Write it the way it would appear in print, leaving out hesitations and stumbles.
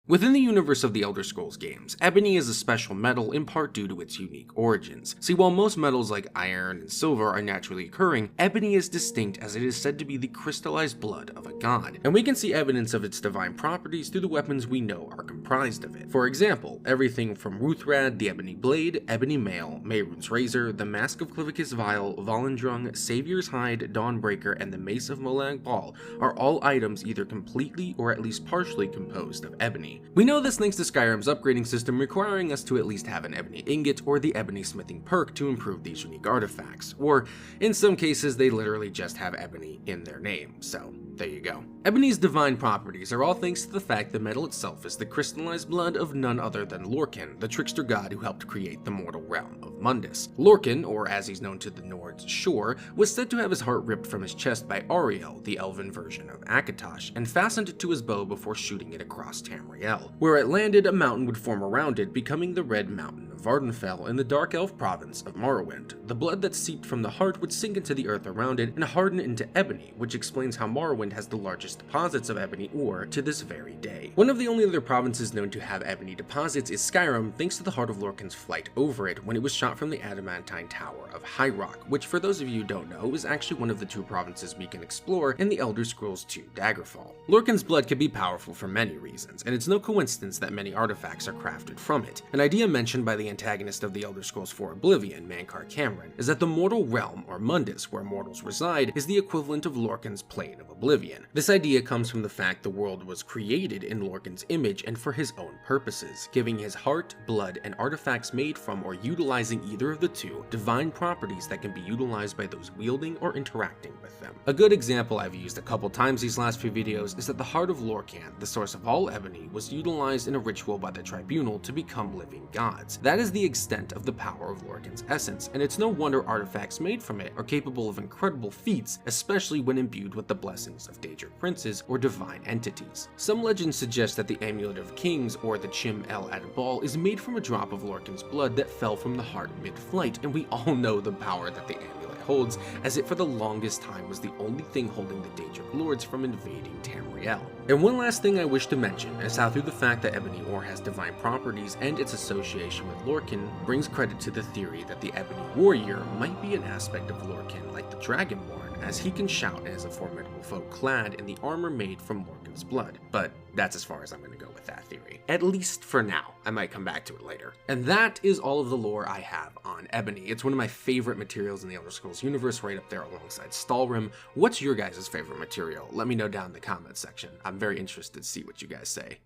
Within the universe of the Elder Scrolls games, ebony is a special metal in part due to its unique origins. See, while most metals like iron and silver are naturally occurring, ebony is distinct as it is said to be the crystallized blood of a god, and we can see evidence of its divine properties through the weapons we know are comprised of it. For example, everything from Ruthrad, the Ebony Blade, Ebony Mail, Mehrunes Razor, the Mask of Clivicus Vial, Volendrung, Savior's Hide, Dawnbreaker, and the Mace of Molag Bal are all items either completely or at least partially composed of ebony. We know this thanks to Skyrim's upgrading system requiring us to at least have an ebony ingot or the ebony smithing perk to improve these unique artifacts, or in some cases they literally just have ebony in their name, so there you go. Ebony's divine properties are all thanks to the fact the metal itself is the crystallized blood of none other than Lorkhan, the trickster god who helped create the mortal realm of Mundus. Lorkhan, or as he's known to the Nords, Shor, was said to have his heart ripped from his chest by Ariel, the elven version of Akatosh, and fastened it to his bow before shooting it across Tamriel. Where it landed, a mountain would form around it, becoming the Red Mountain of Vardenfell in the Dark Elf province of Morrowind. The blood that seeped from the heart would sink into the earth around it and harden into ebony, which explains how Morrowind has the largest deposits of ebony ore to this very day. One of the only other provinces known to have ebony deposits is Skyrim, thanks to the Heart of Lorkhan's flight over it when it was shot from the adamantine tower of High Rock, which for those of you who don't know is actually one of the two provinces we can explore in the Elder Scrolls II Daggerfall. Lorkhan's blood can be powerful for many reasons, and it's no coincidence that many artifacts are crafted from it. An idea mentioned by the antagonist of the Elder Scrolls IV Oblivion, Mankar Cameron, is that the mortal realm, or Mundus, where mortals reside, is the equivalent of Lorkhan's plane of Oblivion. This idea comes from the fact the world was created in Lorkhan's image and for his own purposes, giving his heart, blood, and artifacts made from or utilizing either of the two divine properties that can be utilized by those wielding or interacting with them. A good example I've used a couple times these last few videos is that the Heart of Lorkhan, the source of all ebony, was utilized in a ritual by the Tribunal to become living gods. That is the extent of the power of Lorkhan's essence, and it's no wonder artifacts made from it are capable of incredible feats, especially when imbued with the blessings of Daedric princes or divine entities. Some legends suggest that the Amulet of Kings, or the Chim El Adabal, is made from a drop of Lorkhan's blood that fell from the heart mid-flight, and we all know the power that the amulet holds, as it for the longest time was the only thing holding the Daedric lords from invading Tamriel. And one last thing I wish to mention is how through the fact that ebony ore has divine properties and its association with Lorkhan brings credit to the theory that the Ebony Warrior might be an aspect of Lorkhan like the Dragonborn, as he can shout and is a formidable foe clad in the armor made from Lorkhan's blood. But that's as far as I'm going to go with that theory. At least for now. I might come back to it later. And that is all of the lore I have on ebony. It's one of my favorite materials in the Elder Scrolls universe, right up there alongside Stalrim. What's your guys' favorite material? Let me know down in the comments section. I'm very interested to see what you guys say.